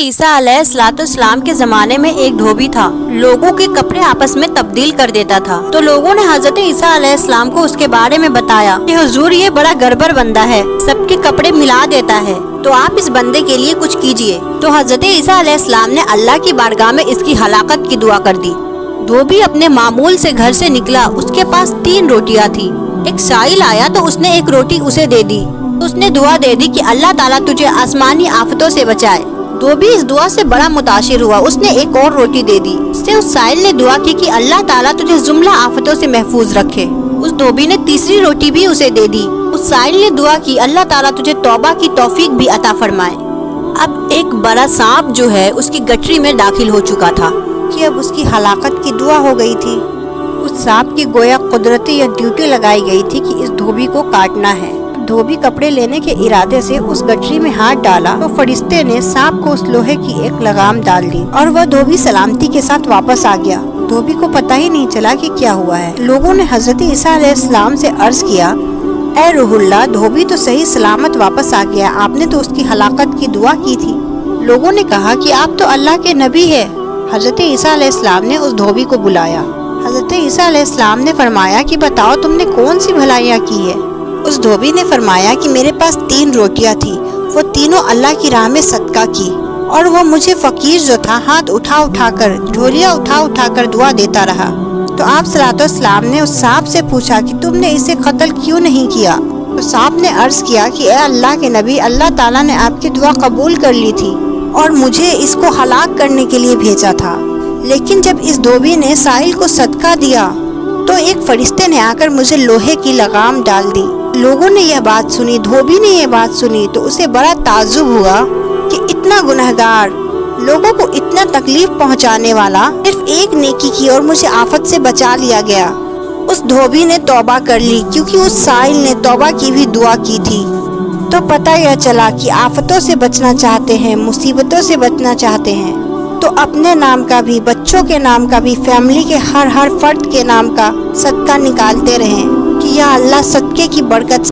ईसा अलैहिस्सलाम के जमाने में एक धोबी था। लोगों के कपड़े आपस में तब्दील कर देता था। तो लोगों ने हजरत ईसा अलैहिस्सलाम को उसके बारे में बताया कि हुजूर ये बड़ा गड़बड़ बंदा है, सबके कपड़े मिला देता है, तो आप इस बंदे के लिए कुछ कीजिए। तो हजरत ईसा अलैहिस्सलाम ने अल्लाह की बारगाह में इसकी हलाकत की दुआ कर दी। धोबी अपने मामूल से घर से निकला। उसके पास 3 रोटियां थी। एक साइल आया तो उसने एक रोटी उसे दे दी। उसने दुआ दे दी कि अल्लाह ताला तुझे आसमानी आफतों से बचाए। धोबी इस दुआ से बड़ा मुतासिर हुआ। उसने एक और रोटी दे दी। इससे उस साइल ने दुआ की कि अल्लाह ताला तुझे जुमला आफतों से महफूज रखे। उस धोबी ने तीसरी रोटी भी उसे दे दी। उस साइल ने दुआ की अल्लाह ताला तुझे तौबा की तौफीक भी अता फरमाए। अब एक बड़ा सांप जो है उसकी गठरी में दाखिल हो चुका था कि अब उसकी हलाकत की दुआ हो गई थी। उस सांप की गोया कुदरती या ड्यूटी लगाई गई थी कि इस धोबी को काटना है। धोबी कपड़े लेने के इरादे से उस गठरी में हाथ डाला तो फरिश्ते ने सांप को उस लोहे की एक लगाम डाल दी और वह धोबी सलामती के साथ वापस आ गया। धोबी को पता ही नहीं चला कि क्या हुआ है। लोगों ने हजरत ईसा अलैहिस्सलाम से अर्ज किया, ए रूहुल्लाह, धोबी तो सही सलामत वापस आ गया, आपने तो उसकी हलाकत की दुआ की थी। लोगों ने कहा कि आप तो अल्लाह के नबी है। हजरत ईसा अलैहिस्सलाम ने उस धोबी को बुलाया। हजरत ईसा अलैहिस्सलाम ने फरमाया कि बताओ तुमने कौन सी भलाइयाँ की है। उस धोबी ने फरमाया कि मेरे पास 3 रोटियां थी, वो तीनों अल्लाह की राह में सदका की, और वो मुझे फकीर जो था हाथ उठा उठा कर, झोलियाँ उठा उठा कर दुआ देता रहा। तो आप सल्लल्लाहु ने उस सांप से पूछा कि तुमने इसे कत्ल क्यों नहीं किया। तो सांप ने अर्ज किया कि ए अल्लाह के नबी, अल्लाह ताला ने आपकी दुआ कबूल कर ली थी और मुझे इसको हलाक करने के लिए भेजा था। लेकिन जब इस धोबी ने साहिल को सदका दिया तो एक फरिश्ते ने आकर मुझे लोहे की लगाम डाल दी। लोगों ने यह बात सुनी, धोबी ने यह बात सुनी तो उसे बड़ा ताज्जुब हुआ कि इतना गुनहगार, लोगों को इतना तकलीफ पहुंचाने वाला, सिर्फ एक नेकी की और मुझे आफत से बचा लिया गया। उस धोबी ने तौबा कर ली क्योंकि उस साहिल ने तौबा की भी दुआ की थी। तो पता यह चला कि आफतों से बचना चाहते हैं, मुसीबतों से बचना चाहते हैं तो अपने नाम का भी, बच्चों के नाम का भी, फैमिली के हर फर्द के नाम का सदका निकालते रहें कि या अल्लाह सदके की बरकत